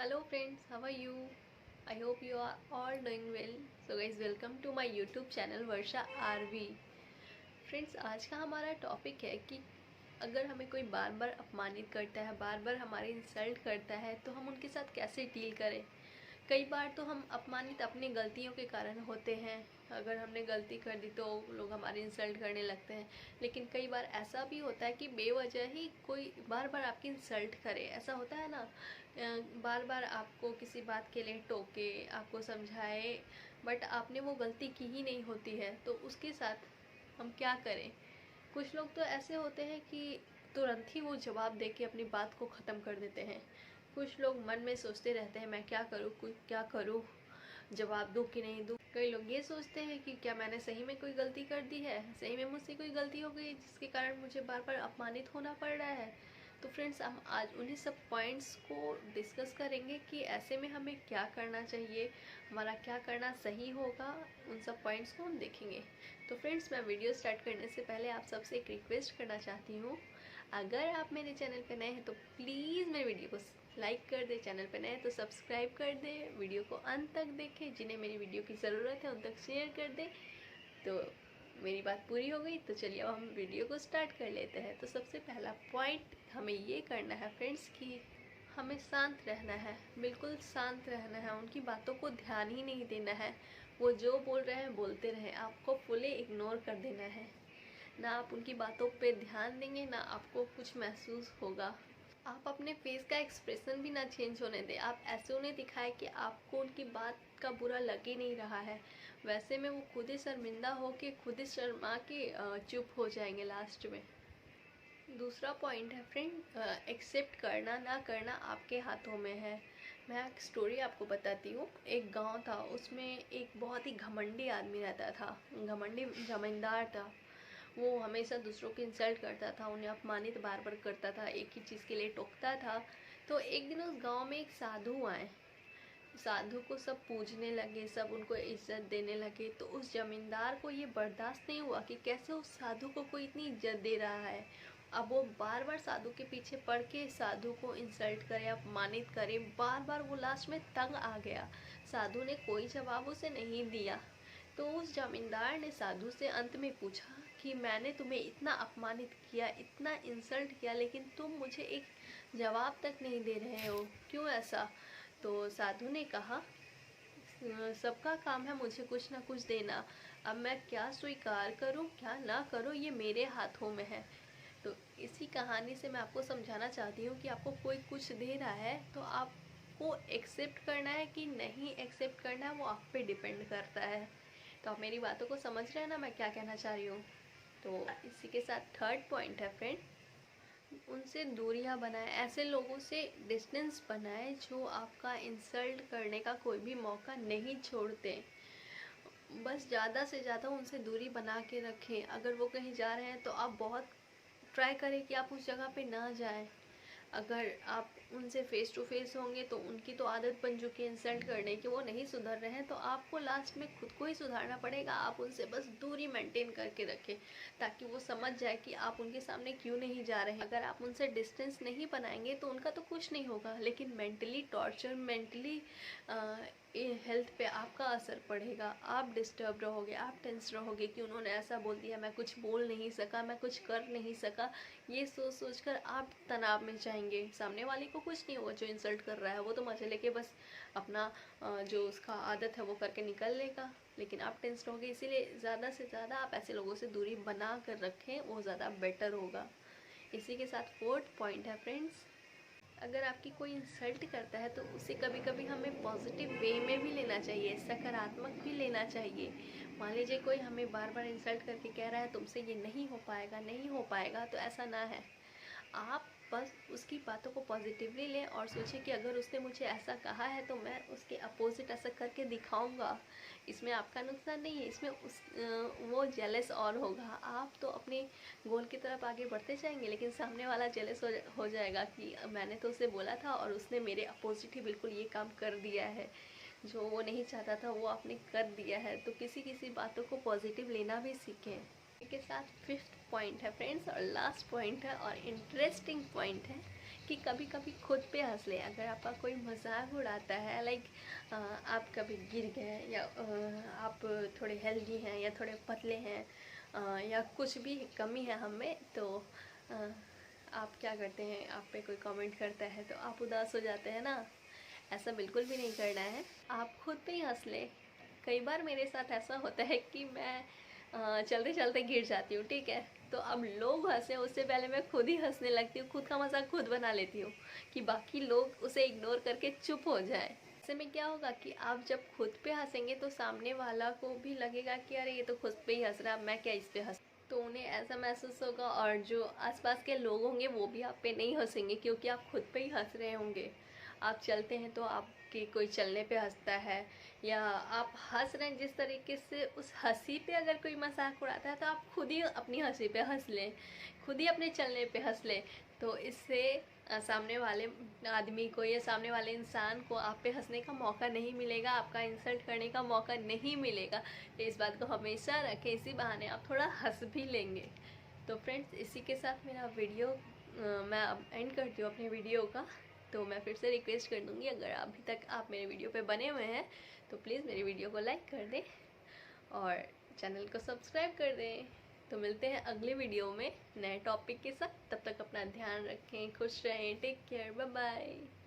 Hello friends, how are you? I hope you are all doing well. So guys, welcome to my YouTube channel Varsha आरवी। Friends, आज का हमारा topic है कि अगर हमें कोई बार बार अपमानित करता है, बार बार हमारी इंसल्ट करता है, तो हम उनके साथ कैसे डील करें। कई बार तो हम अपमानित अपनी गलतियों के कारण होते हैं। अगर हमने गलती कर दी तो लोग हमारी इंसल्ट करने लगते हैं। लेकिन कई बार ऐसा भी होता है कि बेवजह ही कोई बार बार आपकी इंसल्ट करे। ऐसा होता है ना, बार बार आपको किसी बात के लिए टोके, आपको समझाए, बट आपने वो गलती की ही नहीं होती है, तो उसके साथ हम क्या करें। कुछ लोग तो ऐसे होते हैं कि तुरंत ही वो जवाब दे के अपनी बात को ख़त्म कर देते हैं। कुछ लोग मन में सोचते रहते हैं, मैं क्या करूँ, क्या करूँ, जवाब दूँ कि नहीं दूँ। कई लोग ये सोचते हैं कि क्या मैंने सही में कोई गलती कर दी है, सही में मुझसे कोई गलती हो गई जिसके कारण मुझे बार बार अपमानित होना पड़ रहा है। तो फ्रेंड्स, हम आज उन्हीं सब पॉइंट्स को डिस्कस करेंगे कि ऐसे में हमें क्या करना चाहिए, हमारा क्या करना सही होगा। उन सब पॉइंट्स को हम देखेंगे। तो फ्रेंड्स, मैं वीडियो स्टार्ट करने से पहले आप सबसे एक रिक्वेस्ट करना चाहती हूँ। अगर आप मेरे चैनल पर नए हैं तो प्लीज़ मेरे वीडियो को लाइक कर दे, चैनल पर नए हैं तो सब्सक्राइब कर दे, वीडियो को अंत तक देखें, जिन्हें मेरी वीडियो की ज़रूरत है उन तक शेयर कर दे। तो मेरी बात पूरी हो गई, तो चलिए अब हम वीडियो को स्टार्ट कर लेते हैं। तो सबसे पहला पॉइंट हमें ये करना है फ्रेंड्स कि हमें शांत रहना है, बिल्कुल शांत रहना है। उनकी बातों को ध्यान ही नहीं देना है। वो जो बोल रहे हैं बोलते रहें, आपको फुली इग्नोर कर देना है। ना आप उनकी बातों पे ध्यान देंगे, ना आपको कुछ महसूस होगा। आप अपने फेस का एक्सप्रेशन भी ना चेंज होने दें। आप ऐसे उन्हें दिखाएं कि आपको उनकी बात का बुरा लग ही नहीं रहा है। वैसे में वो खुद ही शर्मिंदा हो के, खुद ही शर्मा के चुप हो जाएंगे लास्ट में। दूसरा पॉइंट है फ्रेंड, एक्सेप्ट करना ना करना आपके हाथों में है। मैं एक स्टोरी आपको बताती हूँ। एक गांव था, उसमें एक बहुत ही घमंडी आदमी रहता था। घमंडी जमींदार था। वो हमेशा दूसरों की इंसल्ट करता था, उन्हें अपमानित बार बार करता था, एक ही चीज़ के लिए टोकता था। तो एक दिन उस गांव में एक साधु आए। साधु को सब पूजने लगे, सब उनको इज्जत देने लगे। तो उस जमींदार को ये बर्दाश्त नहीं हुआ कि कैसे उस साधु को कोई इतनी इज्जत दे रहा है। अब वो बार बार साधु के पीछे पड़ के साधु को इंसल्ट करे, अपमानित करे, बार बार वो लास्ट में तंग आ गया। साधु ने कोई जवाब उसे नहीं दिया। तो उस जमींदार ने साधु से अंत में पूछा कि मैंने तुम्हें इतना अपमानित किया, इतना इंसल्ट किया, लेकिन तुम मुझे एक जवाब तक नहीं दे रहे हो, क्यों ऐसा। तो साधु ने कहा, सबका काम है मुझे कुछ ना कुछ देना। अब मैं क्या स्वीकार करूं, क्या ना करूं, ये मेरे हाथों में है। तो इसी कहानी से मैं आपको समझाना चाहती हूँ कि आपको कोई कुछ दे रहा है तो आपको एक्सेप्ट करना है कि नहीं एक्सेप्ट करना है, वो आप पे डिपेंड करता है। तो आप मेरी बातों को समझ रहे हैं ना, मैं क्या कहना चाह रही हूँ। तो इसी के साथ थर्ड पॉइंट है फ्रेंड, उनसे दूरियां बनाए। ऐसे लोगों से डिस्टेंस बनाए जो आपका इंसल्ट करने का कोई भी मौका नहीं छोड़ते। बस ज़्यादा से ज़्यादा उनसे दूरी बना के रखें। अगर वो कहीं जा रहे हैं तो आप बहुत ट्राई करें कि आप उस जगह पे ना जाएं। अगर आप उनसे फेस टू फेस होंगे तो उनकी तो आदत बन चुकी है इंसल्ट करने की, वो नहीं सुधर रहे हैं, तो आपको लास्ट में खुद को ही सुधारना पड़ेगा। आप उनसे बस दूरी मेंटेन करके रखें ताकि वो समझ जाए कि आप उनके सामने क्यों नहीं जा रहे हैं। अगर आप उनसे डिस्टेंस नहीं बनाएंगे तो उनका तो कुछ नहीं होगा, लेकिन मेंटली टॉर्चर, मेंटली हेल्थ पे आपका असर पड़ेगा। आप डिस्टर्ब रहोगे, आप टेंस रहोगे कि उन्होंने ऐसा बोल दिया, मैं कुछ बोल नहीं सका, मैं कुछ कर नहीं सका। ये सोच सोच कर आप तनाव में जाएंगे। सामने वाले को कुछ नहीं होगा जो इंसल्ट कर रहा है, वो तो मजे लेके बस अपना जो उसका आदत है वो करके निकल लेगा, लेकिन आप टेंस रहोगे। इसीलिए ज़्यादा से ज़्यादा आप ऐसे लोगों से दूरी बना कर रखें, वो ज़्यादा बेटर होगा। इसी के साथ फोर्थ पॉइंट है फ्रेंड्स, अगर आपकी कोई इंसल्ट करता है तो उसे कभी कभी हमें पॉजिटिव वे में भी लेना चाहिए, सकारात्मक भी लेना चाहिए। मान लीजिए कोई हमें बार बार इंसल्ट करके कह रहा है तुमसे ये नहीं हो पाएगा, नहीं हो पाएगा, तो ऐसा ना है। आप बस उसकी बातों को पॉजिटिवली लें और सोचिए कि अगर उसने मुझे ऐसा कहा है तो मैं उसके अपोजिट ऐसा करके दिखाऊंगा। इसमें आपका नुकसान नहीं है, इसमें वो जेलस और होगा। आप तो अपने गोल की तरफ आगे बढ़ते जाएंगे, लेकिन सामने वाला जेलस हो जाएगा कि मैंने तो उसे बोला था और उसने मेरे अपोजिट ही बिल्कुल ये काम कर दिया है, जो वो नहीं चाहता था वो आपने कर दिया है। तो किसी किसी बातों को पॉजिटिव लेना भी सीखें। के साथ फिफ्थ पॉइंट है फ्रेंड्स, और लास्ट पॉइंट है और इंटरेस्टिंग पॉइंट है कि कभी कभी खुद पे हंस लें। अगर आपका कोई मजाक उड़ाता है, लाइक आप कभी गिर गए, या आप थोड़े हेल्दी हैं या थोड़े पतले हैं, या कुछ भी कमी है हम में, तो अ, आप क्या करते हैं, आप पे कोई कमेंट करता है तो आप उदास हो जाते हैं ना। ऐसा बिल्कुल भी नहीं करना है, आप खुद पे ही हंस लें। कई बार मेरे साथ ऐसा होता है कि मैं चलते चलते गिर जाती हूँ, ठीक है, तो अब लोग हंसे उससे पहले मैं खुद ही हंसने लगती हूँ, खुद का मजाक खुद बना लेती हूँ कि बाकी लोग उसे इग्नोर करके चुप हो जाए। ऐसे में क्या होगा कि आप जब खुद पे हंसेंगे तो सामने वाला को भी लगेगा कि अरे ये तो खुद पे ही हंस रहा है, मैं क्या इस पे हंस, तो उन्हें ऐसा महसूस होगा, और जो आसपास के लोग होंगे वो भी आप पे नहीं हंसेंगे क्योंकि आप खुद पे ही हंस रहे होंगे। आप चलते हैं तो आपके कोई चलने पे हंसता है, या आप हंस रहे हैं जिस तरीके से, उस हंसी पे अगर कोई मजाक उड़ाता है तो आप खुद ही अपनी हंसी पे हंस लें, खुद ही अपने चलने पे हंस लें। तो इससे सामने वाले आदमी को या सामने वाले इंसान को आप पे हंसने का मौका नहीं मिलेगा, आपका इंसल्ट करने का मौका नहीं मिलेगा। तो इस बात को हमेशा रखें, इसी बहाने आप थोड़ा हंस भी लेंगे। तो फ्रेंड्स, इसी के साथ मेरा वीडियो मैं अब एंड करती हूँ अपने वीडियो का। तो मैं फिर से रिक्वेस्ट कर दूँगी, अगर अभी तक आप मेरे वीडियो पे बने हुए हैं तो प्लीज़ मेरी वीडियो को लाइक कर दें और चैनल को सब्सक्राइब कर दें। तो मिलते हैं अगले वीडियो में नए टॉपिक के साथ। तब तक अपना ध्यान रखें, खुश रहें, टेक केयर, बाय बाय।